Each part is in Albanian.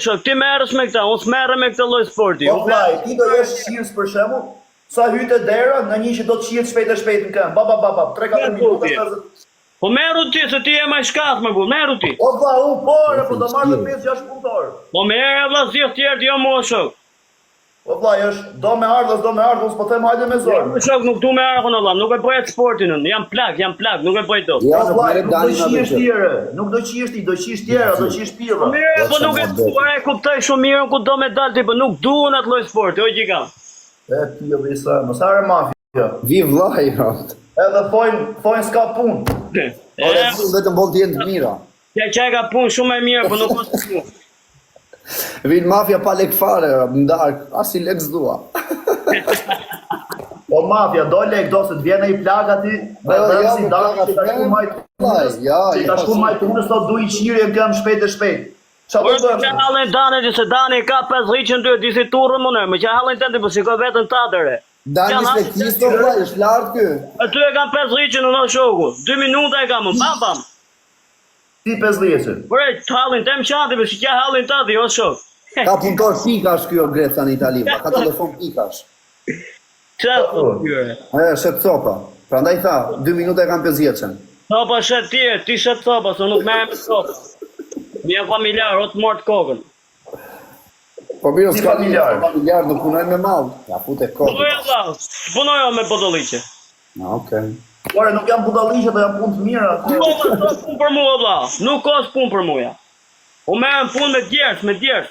Shok, ti merresh me këta, unë s'merrem me këtë lloj sporti. Po vllai, ti do jesh shirës për shembull, sa hyte dera, në një që do të shihet shpejt në këmbë. Baba, 3-4 minuta. Po merru ti, se ti je më shkath më bu, merru ti. O vlla, po do marr 5-6 punëtor. Po merr vlla zgjidh tjerë jo më shok. Po vllai, është do me ardhës, po them hajde me zor. Po shok, nuk du me ardhën valla, nuk e bëj sportin unë. Jam plak, nuk e bëj dot. Ja, vllai, nuk do qihesh tjerë, nuk do qihesh ti, do qihesh tjera, do qihesh pirra. Mirë, po nuk e kuptoj shumë mirë ku do me dal ti, po nuk duan atë lloj sporti, o gjigant. Ti jo visa, mos hare mafia. Vi vllai, Edhe thojnë s'ka punë. Ore, vetëm boll të jenë të mira. Ja ka punë shumë e mirë, po nuk ka punë. Vin mafia pa lek fare, ndark, as i lek s'dua. Po mafia, do lek, do se të vjen ai plak aty, me si dalë, që ta shku majt punës, sot du i qirje në këmë shpejt. Qa do që halën Dani, se Dani ka 5 2, disi turën më nërë, më që halën të të shiko vetën të atëre. Dani s'lekist, është lartë kë. Aty e kam 5 në shoku, 2 minuta e kam, bam. Ti 5 Bre, të halën të më qati, për shikja halën të ati, o shok. Ka punëtor pikash kjo Greca në Itali, ka telefon pikash. Qa të tyre? Shet copa, pra ndaj tha, 2 minuta e kam 50. Copa shet tjerë, ti shet copa, se nuk me e me copa. Mja familjar, o të mortë kokën. Po biro s'ka familjar, nuk punojnë me malë. Ja, fute kokën. Punoj o me bodoliqe. Okej. Ore, nuk jam budalliqe, do jam punë të mira. Nuk ka punë për mua, vlla. Nuk ka punë për mua. U merrem punë me djersh.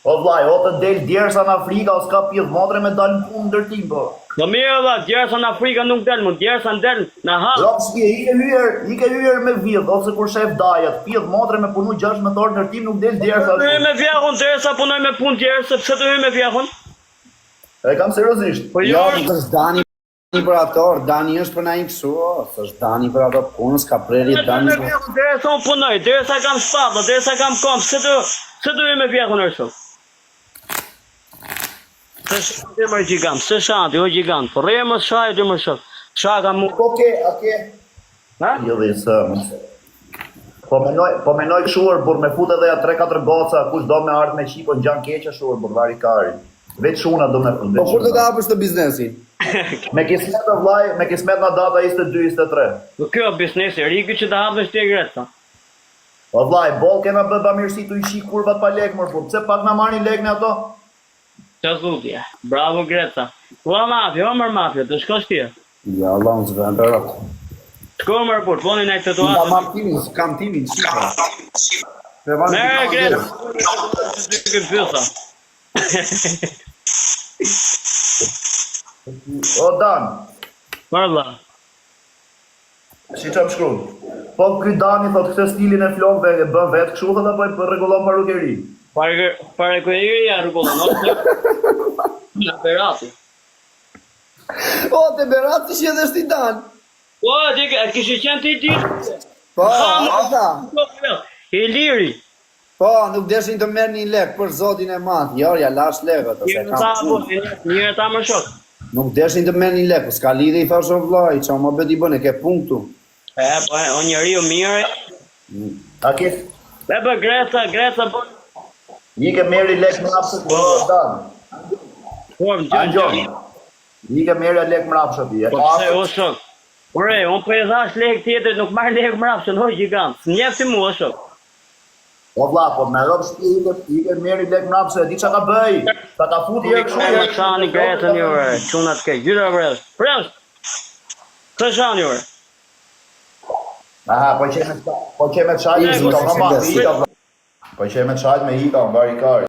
O vllai, o të del djersa në Afrika, o s'ka pjedh modre me dalë në punë ndërtim, po. Do mirë, vlla, djersa në Afrika nuk del, më djersa ndel në hall. Rapski, i ke hyer me vjedh, ose kur shef dajat, pjedh modre me punu 16 orë ndërtim, nuk del djersa. Hyj me vjahun derisa punoj me punë djersh, pse të hyj me vjahun? E kam seriozisht. Po Jo, nuk është Dani për ator, Dani është për na i këshu, është Dani për ato punës, ka prerje Dani. Derisa unë punoj, derisa kam shpatlla, derisa kam kom, pse të hyj me vjahun është? Se shanti më gjigant, se shanti, o gjigant, po rejë më shaj, dhe më shok. Shaka mu... Oke. Ha? Jo dhe së... Po menoj këshuar, bur me fut edhe ja 3-4 goca, kush do me ardhë me qipo në gjanë keqa shuar, bur vari kari. Veç shuna do me fut. Po kur do të hapësh të biznesi? Me kismet të vlaj, me kismet në data 22-23. Po kjo biznesi, riki që të hapësh të e Greca. Po vlaj, bol kena bëba mirësi të i shi kurvat pa lek mërë, pse pak në marrin lek në ato? Qa zutje, bravo Greca. Ua mafja, o mër mafja, të shko shtje. Ja, Allah, në zëve në rëtë. Shko mërë pur, poni në këtë të atë. Kam timin, shqipa. Mere Greca, të dy këpysa. O Dan, Mërla. si që më shkru? Po këj Dani thot këtë stilin e flokve e bën vetë këshu thot apo e regullon parukeri? Pare kujeri ja regullon, në Berati. O, të Berati që edhe shti Dan. Po, kishë qenë të i ditë. Po, ata. I liri. Po, nuk deshin të merë një lek për zotin e matë. Jorja, lash lekët, ose kam. Njërë ta më shok. Nuk deshin të merë një lek, s'ka lidhe i thashon vlaj, që më beti bëne, ke punktu. Po, o njëri u mirë. A ke? Bebe, Greca, bënë. Një ke meri lek më rapsët, Dan. Po, më gjë. Një ke meri lek më rapsët, Po, pse, o shok. Ure, unë për e dhash lek tjetër, nuk marrë lek më rapsën, hoj gjigant. Së njefë si mu, o shok. O vla, po me rëpë shpi, i ke meri lek më rapsët, di që ka bëj. Ta ka futi e këshu. Me shani Grecën jure, qunat ke, gjyra vresh. Të shani jure. Aha, po që me të shajt me hika, me hika, vari kari.